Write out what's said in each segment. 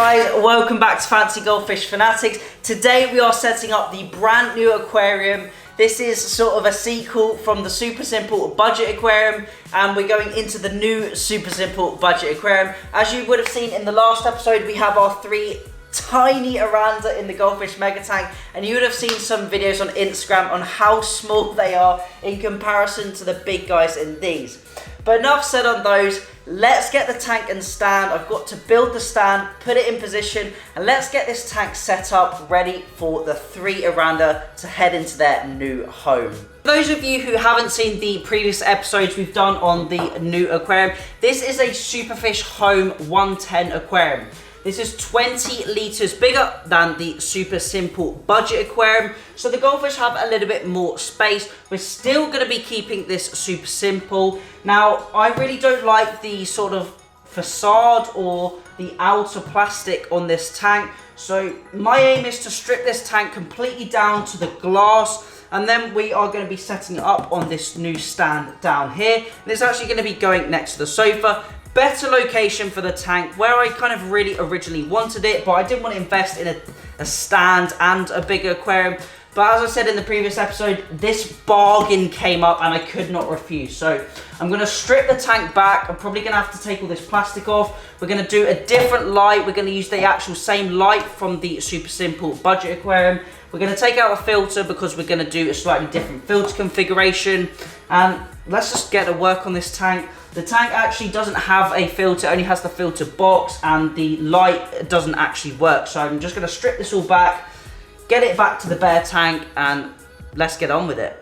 guys, welcome back to Fancy Goldfish Fanatics. Today we are setting up the brand new aquarium. This is sort of a sequel from the super simple budget aquarium, and we're going into the new super simple budget aquarium. As you would have seen in the last episode, we have our three tiny Oranda in the Goldfish mega tank, and you would have seen some videos on Instagram on how small they are in comparison to the big guys in these. But enough said on those. Let's get the tank and stand. I've got to build the stand, put it in position, and let's get this tank set up ready for the three Oranda to head into their new home. For those of you who haven't seen the previous episodes we've done on the new aquarium, this is a Superfish Home 110 aquarium. This is 20 litres bigger than the super simple budget aquarium, so the goldfish have a little bit more space. We're still going to be keeping this super simple. Now, I really don't like the sort of facade or the outer plastic on this tank, so my aim is to strip this tank completely down to the glass, and then we are going to be setting it up on this new stand down here. And it's actually going to be going next to the sofa. Better location for the tank, where I kind of really originally wanted it, but I didn't want to invest in a stand and a bigger aquarium. But as I said in the previous episode, this bargain came up and I could not refuse. So I'm going to strip the tank back. I'm probably going to have to take all this plastic off. We're going to do a different light. We're going to use the actual same light from the super simple budget aquarium. We're going to take out the filter because we're going to do a slightly different filter configuration. And let's just get to work on this tank. The tank actually doesn't have a filter, it only has the filter box, and the light doesn't actually work. So I'm just going to strip this all back, get it back to the bare tank, and let's get on with it.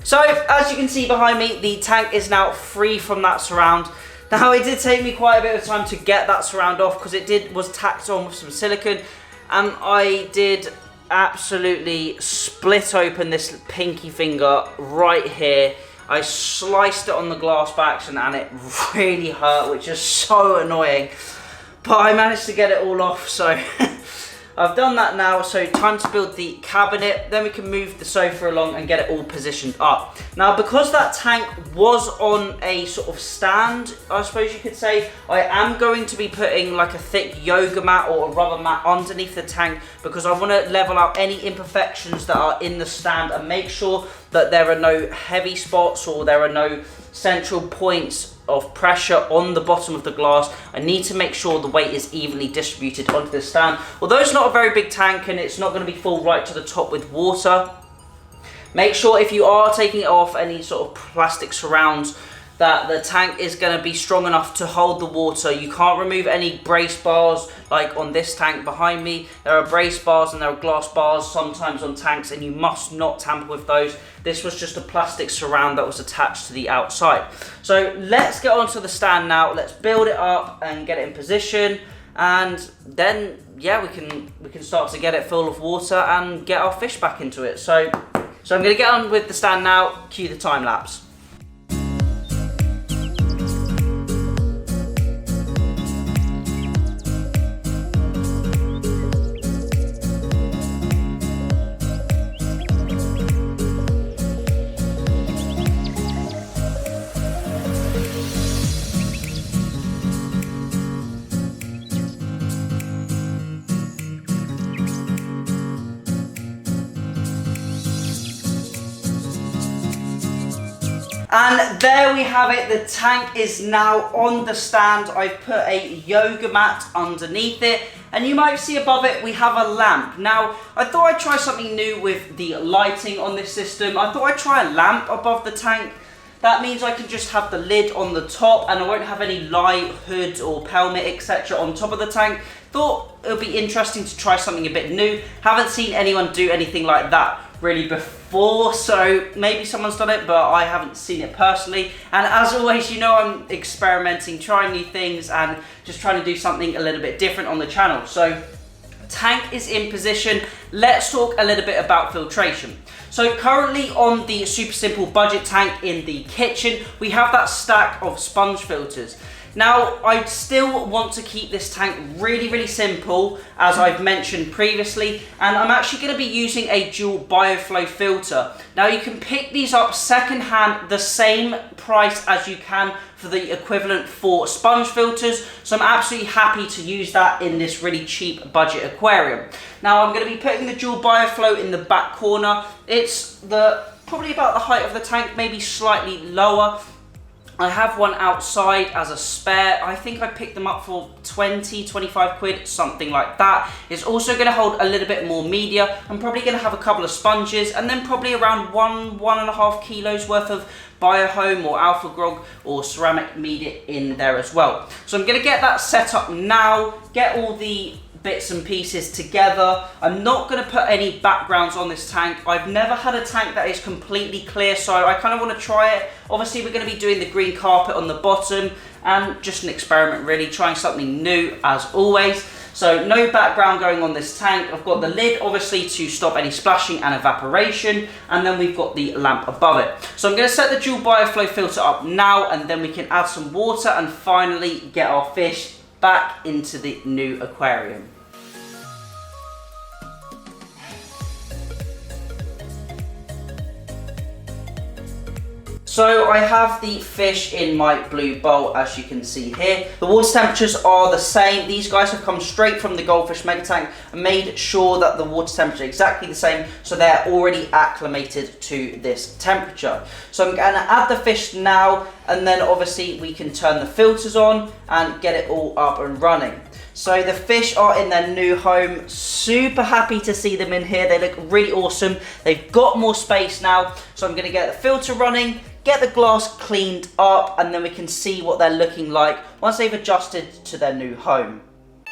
So, as you can see behind me, the tank is now free from that surround. Now, it did take me quite a bit of time to get that surround off because it was tacked on with some silicone, and I did absolutely split open this pinky finger right here. I sliced it on the glass by accident and it really hurt, which is so annoying. But I managed to get it all off, so I've done that now, so time to build the cabinet, then we can move the sofa along and get it all positioned up. Now, because that tank was on a sort of stand, I suppose you could say, I am going to be putting like a thick yoga mat or a rubber mat underneath the tank because I want to level out any imperfections that are in the stand and make sure that there are no heavy spots or there are no central points of pressure on the bottom of the glass. I need to make sure the weight is evenly distributed onto the stand. Although it's not a very big tank and it's not going to be full right to the top with water, make sure if you are taking it off any sort of plastic surrounds that the tank is going to be strong enough to hold the water. You can't remove any brace bars like on this tank behind me. There are brace bars and there are glass bars sometimes on tanks, and you must not tamper with those. This was just a plastic surround that was attached to the outside. So let's get onto the stand now. Let's build it up and get it in position, and then yeah, we can start to get it full of water and get our fish back into it. So I'm going to get on with the stand now. Cue the time lapse. And there we have it, the tank is now on the stand. I've put a yoga mat underneath it, and you might see above it we have a lamp. Now, I thought I'd try something new with the lighting on this system. I thought I'd try a lamp above the tank. That means I can just have the lid on the top and I won't have any light, hood or pelmet, etc. on top of the tank. Thought it would be interesting to try something a bit new. Haven't seen anyone do anything like that really before, so maybe someone's done it, but I haven't seen it personally. And as always, you know, I'm experimenting, trying new things and just trying to do something a little bit different on the channel. So tank is in position. Let's talk a little bit about filtration. So currently on the super simple budget tank in the kitchen, we have that stack of sponge filters. Now, I still want to keep this tank really simple, as I've mentioned previously, and I'm actually going to be using a dual bioflow filter. Now, you can pick these up second-hand, the same price as you can for the equivalent for sponge filters, so I'm absolutely happy to use that in this really cheap budget aquarium. Now, I'm going to be putting the dual bioflow in the back corner. It's probably about the height of the tank, maybe slightly lower. I have one outside as a spare. I think I picked them up for 20-25 quid, something like that. It's also going to hold a little bit more media. I'm probably going to have a couple of sponges and then probably around 1.5 kilos worth of Biohome or Alpha Grog or ceramic media in there as well. So I'm going to get that set up now, get all the bits and pieces together. I'm not going to put any backgrounds on this tank. I've never had a tank that is completely clear, so I kind of want to try it. Obviously, we're going to be doing the green carpet on the bottom and just an experiment really, trying something new as always. So no background going on this tank. I've got the lid obviously to stop any splashing and evaporation, and then we've got the lamp above it. So I'm going to set the dual bioflow filter up now, and then we can add some water and finally get our fish back into the new aquarium. So I have the fish in my blue bowl, as you can see here. The water temperatures are the same. These guys have come straight from the Goldfish Mega Tank and made sure that the water temperature is exactly the same, so they're already acclimated to this temperature. So I'm going to add the fish now, and then obviously we can turn the filters on and get it all up and running. So the fish are in their new home. Super happy to see them in here. They look really awesome. They've got more space now. So I'm going to get the filter running, get the glass cleaned up, and then we can see what they're looking like once they've adjusted to their new home.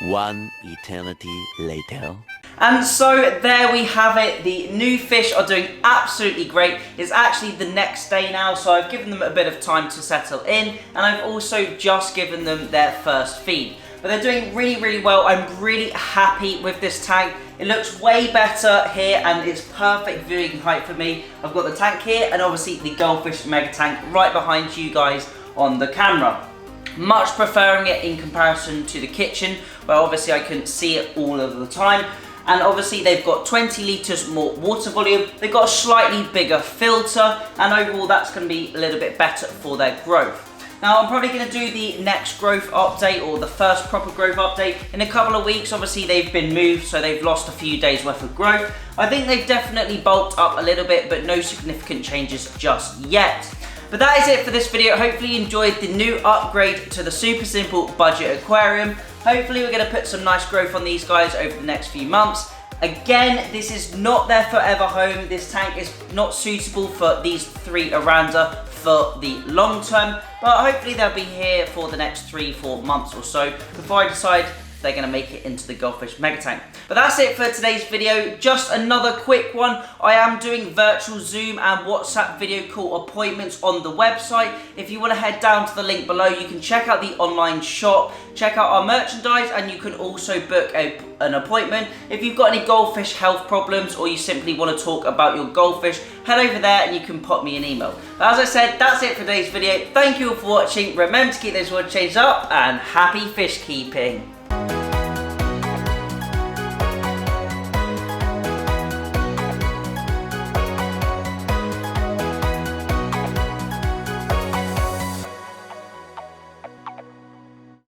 One eternity later. And so there we have it. The new fish are doing absolutely great. It's actually the next day now, so I've given them a bit of time to settle in, and I've also just given them their first feed. But they're doing really well. I'm really happy with this tank. It looks way better here, and it's perfect viewing height for me. I've got the tank here and obviously the Goldfish Mega Tank right behind you guys on the camera. Much preferring it in comparison to the kitchen, where obviously I couldn't see it all of the time. And obviously they've got 20 litres more water volume. They've got a slightly bigger filter, and overall that's going to be a little bit better for their growth. Now, I'm probably going to do the next growth update, or the first proper growth update, in a couple of weeks. Obviously, they've been moved, so they've lost a few days worth of growth. I think they've definitely bulked up a little bit, but no significant changes just yet. But that is it for this video. Hopefully you enjoyed the new upgrade to the super simple budget aquarium. Hopefully we're going to put some nice growth on these guys over the next few months. Again, this is not their forever home. This tank is not suitable for these 3 Oranda for the long term, but hopefully they'll be here for the next 3-4 months or so before I decide if they're going to make it into the Goldfish Mega Tank. But that's it for today's video. Just another quick one. I am doing virtual Zoom and WhatsApp video call appointments on the website. If you want to head down to the link below, you can check out the online shop, check out our merchandise, and you can also book an appointment. If you've got any goldfish health problems, or you simply want to talk about your goldfish, head over there and you can pop me an email. But as I said, that's it for today's video. Thank you all for watching. Remember to keep those water changes up, and happy fish keeping.